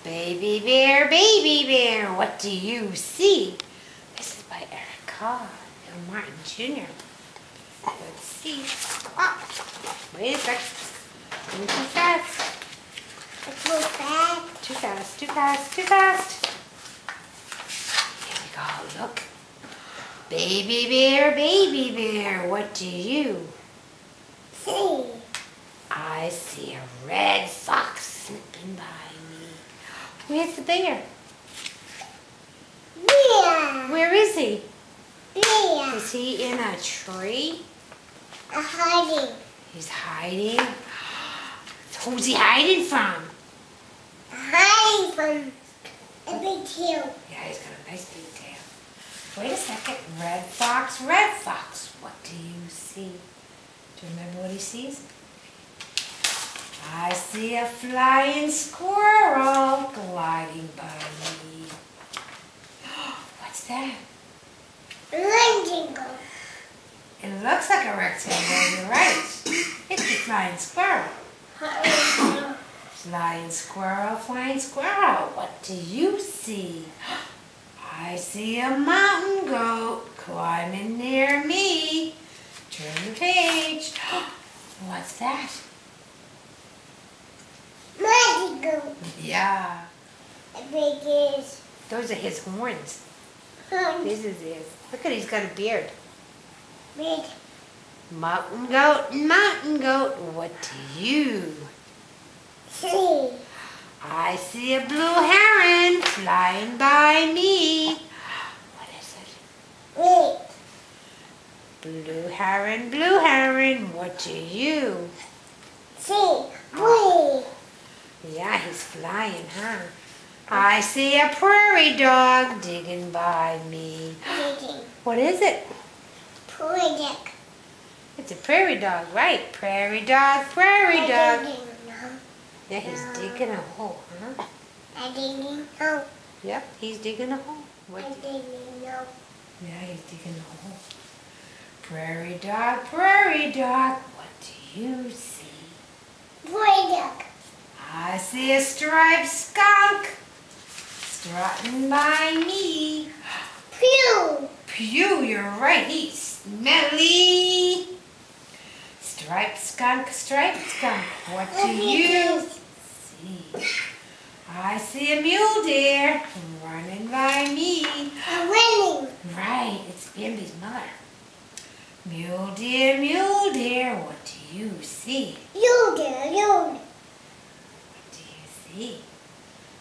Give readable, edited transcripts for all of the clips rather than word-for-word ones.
Baby bear, what do you see? This is by Eric Carr and Martin Jr. Let's see. Oh, wait a second. Going too fast. Too fast. Too fast, too fast, too fast. Here we go, look. Baby bear, what do you See. I see a red fox slipping by me. Where's the bear? Yeah. Where is he? Yeah. Is he in a tree? Hiding. He's hiding. Who's he hiding from? Hiding from a big tail. Yeah, he's got a nice big tail. Wait a second. Red fox, what do you see? Do you remember what he sees? I see a flying squirrel gliding by me. What's that? Rectangle. It looks like a rectangle, you're right. It's a flying squirrel. Flying squirrel, what do you see? I see a mountain goat climbing near me. Turn the page. What's that? Magical. Yeah. A big is. Those are his horns. This is his. Look at, he's got a beard. Big. Mountain goat, what do you? See. I see a blue heron flying by me. What is it? Wait. Blue heron, what do you? See. Wait. Yeah, he's flying, huh? I see a prairie dog digging by me. Digging. What is it? Project. It's a prairie dog, right? Prairie dog. Digging. Yeah, he's digging a hole, huh? I digging. No. Yep, he's digging a hole. I What? digging. No. Yeah, he's digging a hole. Prairie dog, what do you see? Project. I see a striped skunk strutting by me. Pew. Pew, you're right, he's smelly. Striped skunk, what do you see? I see a mule deer running by me. I'm winning. Right, it's Bambi's mother. Mule deer, what do you see? You do. What do you see?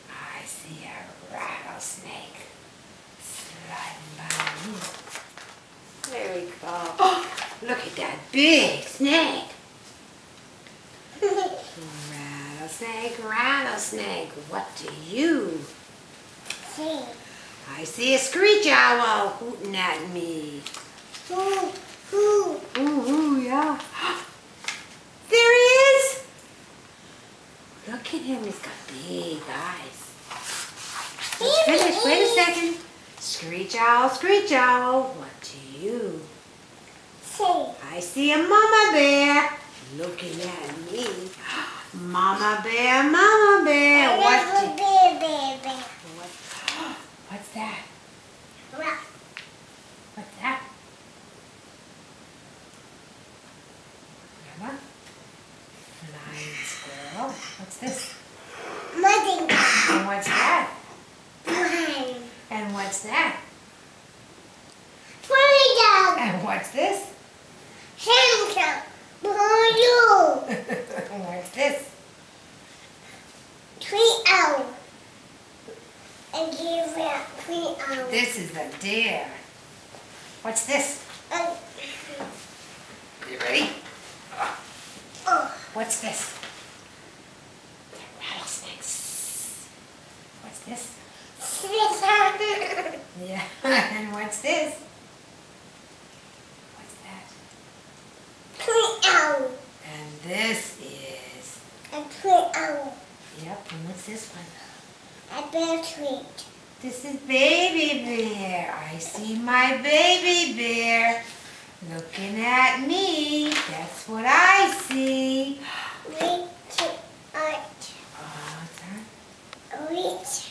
I see a rattlesnake sliding by me. There we go. Oh, look at that big snake. Rattlesnake, what do you? See. I see a screech owl hooting at me. Who? Ooh, yeah. There he is. Look at him, he's got big eyes. Let's finish, wait a second. Screech owl, what do you? See. I see a mama bear looking at me. Mama bear, what do Baby. What's that? What? What's that? Grandma? Flying squirrel. What's this? Nothing. And what's that? Flying. And what's that? Freedom. And what's this? Handsome. Blue. And what's this? Tree owl. And give it tree owl. This is the deer. What's this? You ready? Oh. What's this? They're rattlesnakes. What's this? Scissor. Yeah. And what's this? What's that? Tree owl. And this is. A tree owl. Yep. And what's this one? A bear tree. This is baby bear. I see my baby bear looking at me. That's what I see. We to art. What's that? We it.